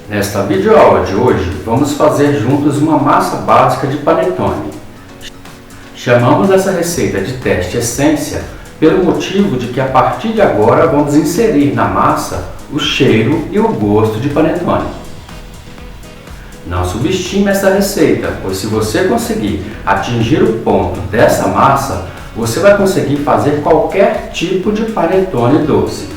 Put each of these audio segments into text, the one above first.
Nesta videoaula de hoje, vamos fazer juntos uma massa básica de panetone. Chamamos essa receita de teste essência pelo motivo de que a partir de agora vamos inserir na massa o cheiro e o gosto de panetone. Não subestime essa receita, pois se você conseguir atingir o ponto dessa massa, você vai conseguir fazer qualquer tipo de panetone doce.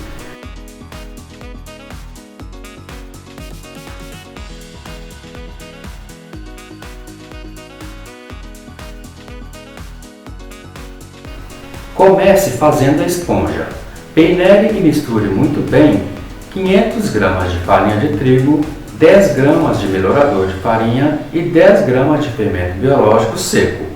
Comece fazendo a esponja. Peneire e misture muito bem 500 gramas de farinha de trigo, 10 gramas de melhorador de farinha e 10 gramas de fermento biológico seco.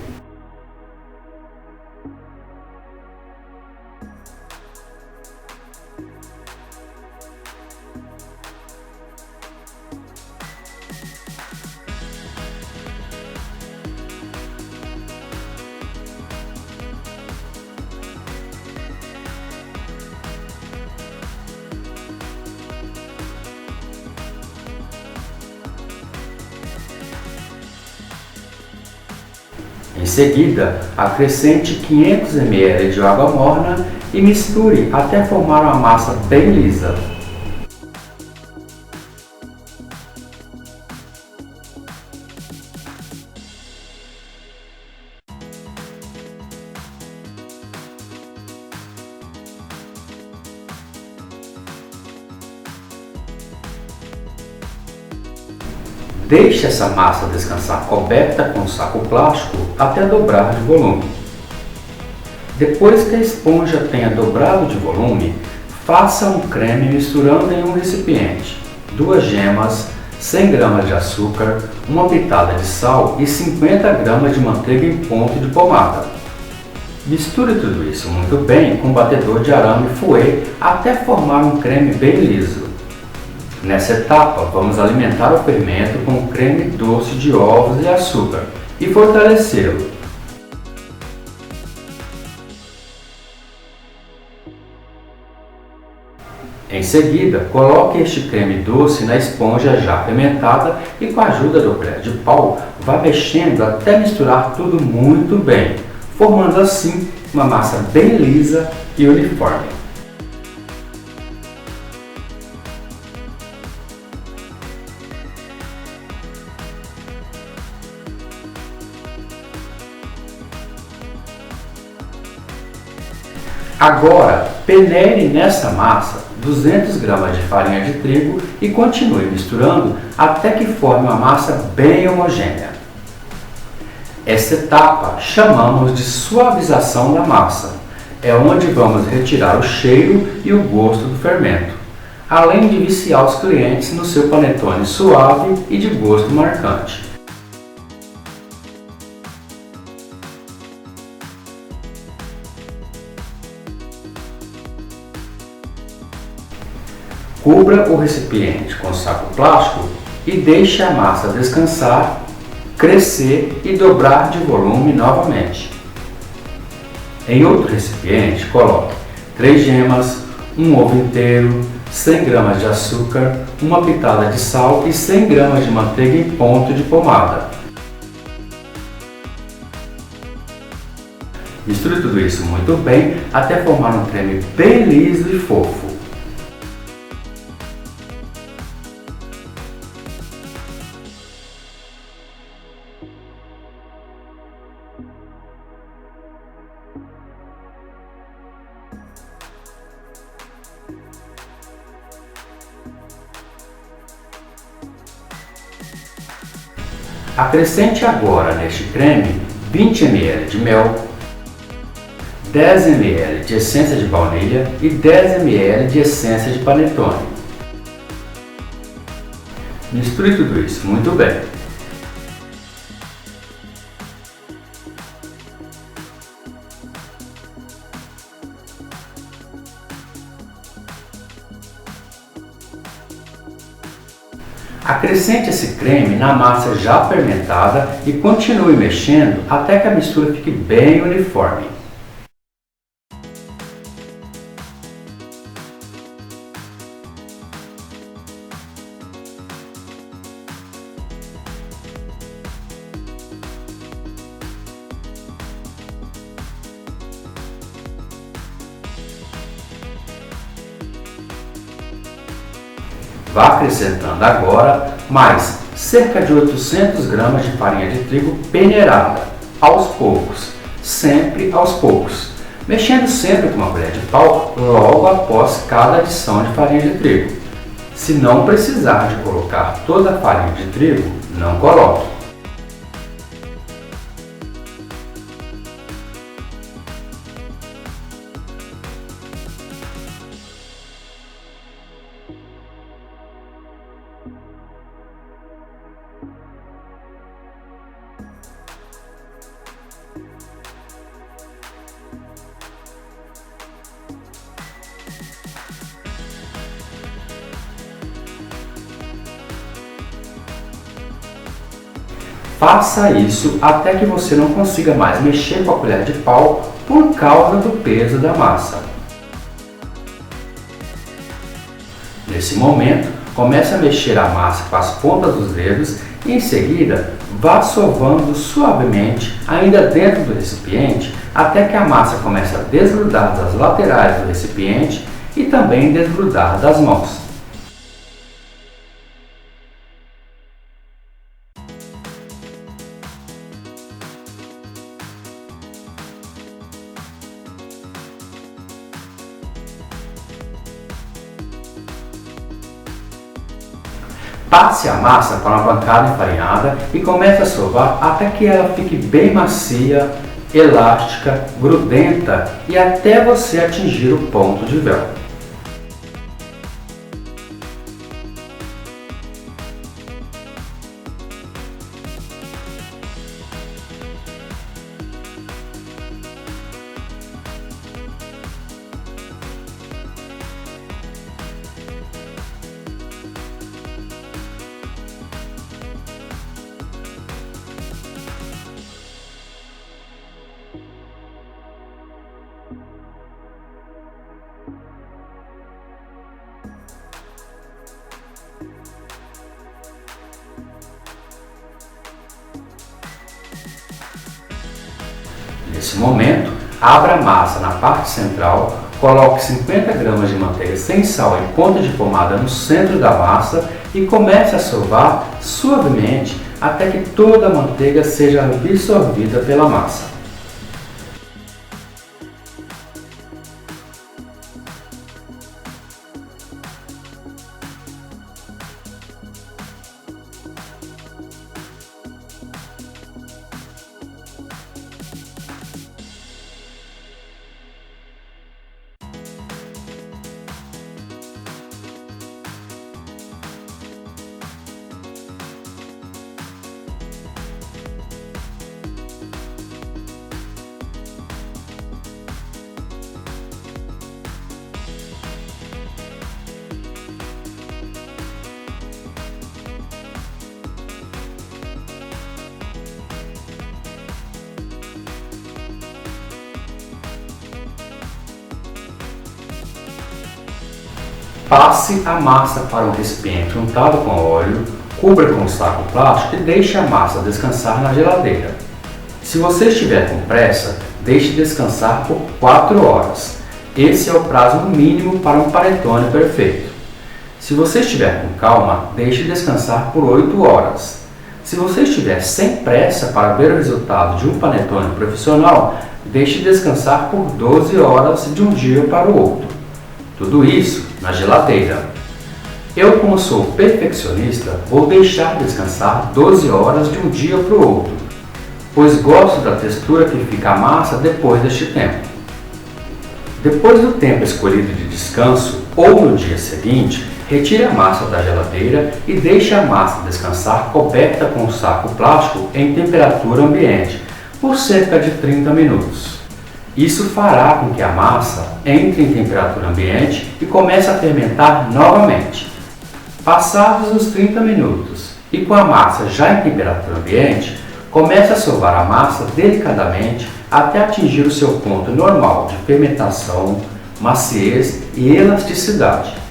Em seguida, acrescente 500 ml de água morna e misture até formar uma massa bem lisa. Deixe essa massa descansar coberta com saco plástico até dobrar de volume. Depois que a esponja tenha dobrado de volume, faça um creme misturando em um recipiente 2 gemas, 100 gramas de açúcar, uma pitada de sal e 50 gramas de manteiga em ponto de pomada. Misture tudo isso muito bem com um batedor de arame fouet até formar um creme bem liso. Nessa etapa, vamos alimentar o fermento com creme doce de ovos e açúcar e fortalecê-lo. Em seguida, coloque este creme doce na esponja já fermentada e com a ajuda do colher de pau, vá mexendo até misturar tudo muito bem, formando assim uma massa bem lisa e uniforme. Agora, peneire nessa massa 200 gramas de farinha de trigo e continue misturando até que forme uma massa bem homogênea. Essa etapa chamamos de suavização da massa. É onde vamos retirar o cheiro e o gosto do fermento, além de viciar os clientes no seu panetone suave e de gosto marcante. Cubra o recipiente com saco plástico e deixe a massa descansar, crescer e dobrar de volume novamente. Em outro recipiente, coloque 3 gemas, um ovo inteiro, 100 gramas de açúcar, uma pitada de sal e 100 gramas de manteiga em ponto de pomada. Misture tudo isso muito bem até formar um creme bem liso e fofo. Acrescente agora neste creme 20 ml de mel, 10 ml de essência de baunilha e 10 ml de essência de panetone. Misture tudo isso muito bem. Acrescente esse creme na massa já fermentada e continue mexendo até que a mistura fique bem uniforme. Vá acrescentando agora mais cerca de 800 gramas de farinha de trigo peneirada, aos poucos, sempre aos poucos, mexendo sempre com uma colher de pau logo após cada adição de farinha de trigo. Se não precisar de colocar toda a farinha de trigo, não coloque. Faça isso até que você não consiga mais mexer com a colher de pau por causa do peso da massa. Nesse momento, comece a mexer a massa com as pontas dos dedos e em seguida vá sovando suavemente ainda dentro do recipiente até que a massa comece a desgrudar das laterais do recipiente e também desgrudar das mãos. Passe a massa para uma bancada enfarinhada e comece a sovar até que ela fique bem macia, elástica, grudenta e até você atingir o ponto de véu. Nesse momento, abra a massa na parte central, coloque 50 gramas de manteiga sem sal em ponta de pomada no centro da massa e comece a sovar suavemente até que toda a manteiga seja absorvida pela massa. Passe a massa para um recipiente untado com óleo, cubra com um saco plástico e deixe a massa descansar na geladeira. Se você estiver com pressa, deixe descansar por 4 horas. Esse é o prazo mínimo para um panetone perfeito. Se você estiver com calma, deixe descansar por 8 horas. Se você estiver sem pressa para ver o resultado de um panetone profissional, deixe descansar por 12 horas de um dia para o outro. Tudo isso na geladeira. Eu, como sou perfeccionista, vou deixar descansar 12 horas de um dia para o outro, pois gosto da textura que fica a massa depois deste tempo. Depois do tempo escolhido de descanso ou no dia seguinte, retire a massa da geladeira e deixe a massa descansar coberta com um saco plástico em temperatura ambiente por cerca de 30 minutos. Isso fará com que a massa entre em temperatura ambiente e comece a fermentar novamente. Passados os 30 minutos e com a massa já em temperatura ambiente, comece a sovar a massa delicadamente até atingir o seu ponto normal de fermentação, maciez e elasticidade.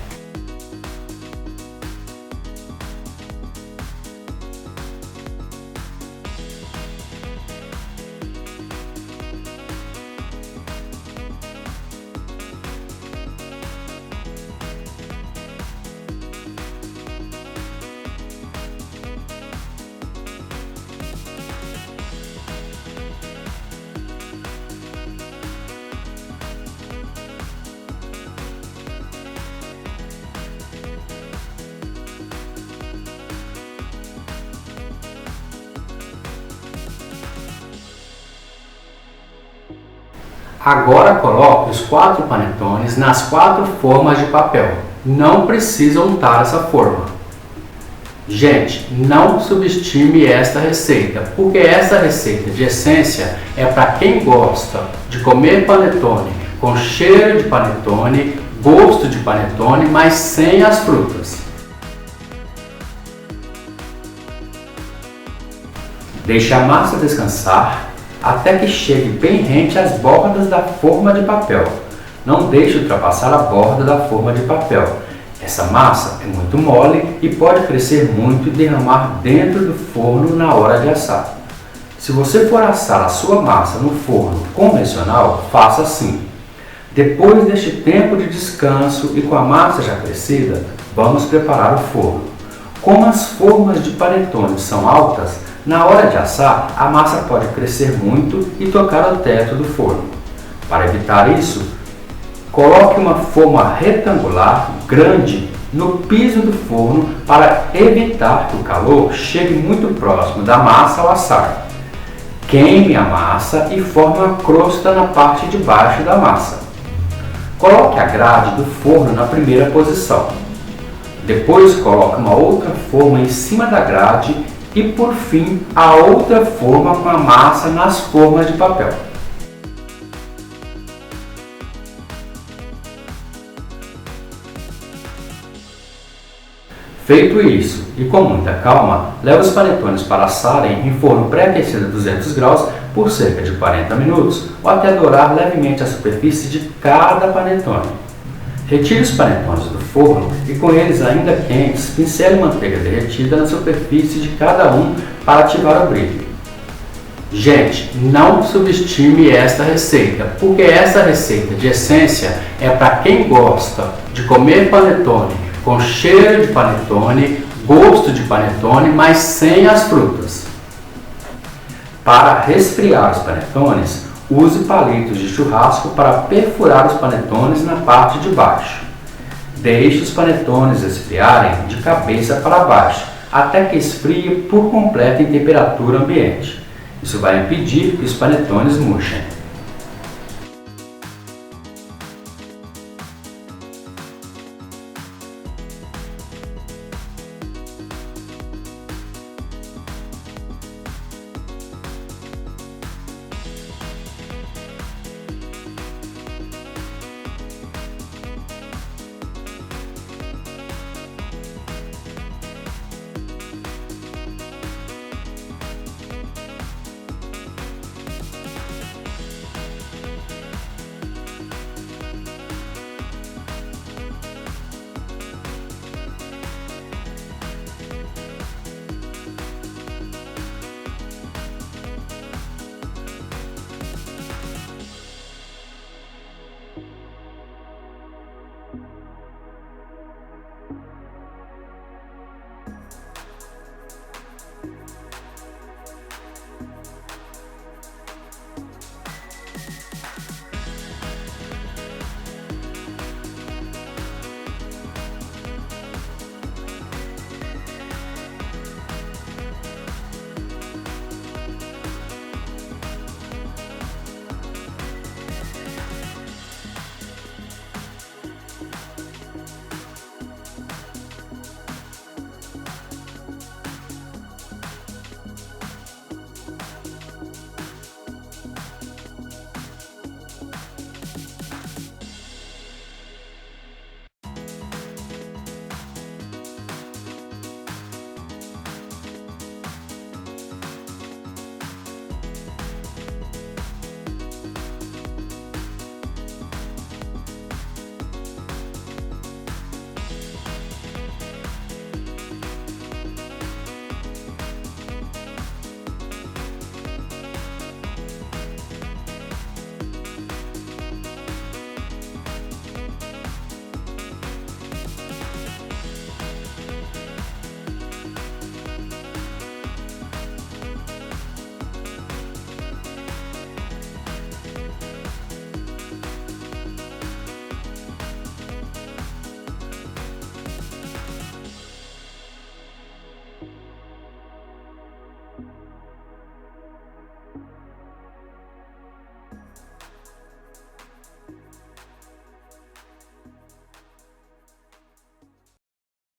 Agora coloque os 4 panetones nas 4 formas de papel. Não precisa untar essa forma. Gente, não subestime esta receita, porque essa receita de essência é para quem gosta de comer panetone com cheiro de panetone, gosto de panetone, mas sem as frutas. Deixe a massa descansar até que chegue bem rente às bordas da forma de papel. Não deixe ultrapassar a borda da forma de papel. Essa massa é muito mole e pode crescer muito e derramar dentro do forno na hora de assar. Se você for assar a sua massa no forno convencional, faça assim. Depois deste tempo de descanso e com a massa já crescida, vamos preparar o forno. Como as formas de panetone são altas, na hora de assar, a massa pode crescer muito e tocar o teto do forno. Para evitar isso, coloque uma forma retangular grande no piso do forno para evitar que o calor chegue muito próximo da massa ao assar. Queime a massa e forme uma crosta na parte de baixo da massa. Coloque a grade do forno na primeira posição. Depois coloque uma outra forma em cima da grade e, por fim, a outra forma com a massa nas formas de papel. Feito isso, e com muita calma, leve os panetones para assarem em forno pré-aquecido a 200 graus por cerca de 40 minutos ou até dourar levemente a superfície de cada panetone. Retire os panetones do forno e, com eles ainda quentes, pincele manteiga derretida na superfície de cada um para ativar o brilho. Gente, não subestime esta receita, porque essa receita de essência é para quem gosta de comer panetone com cheiro de panetone, gosto de panetone, mas sem as frutas. Para resfriar os panetones, use palitos de churrasco para perfurar os panetones na parte de baixo. Deixe os panetones esfriarem de cabeça para baixo, até que esfrie por completo em temperatura ambiente. Isso vai impedir que os panetones murchem.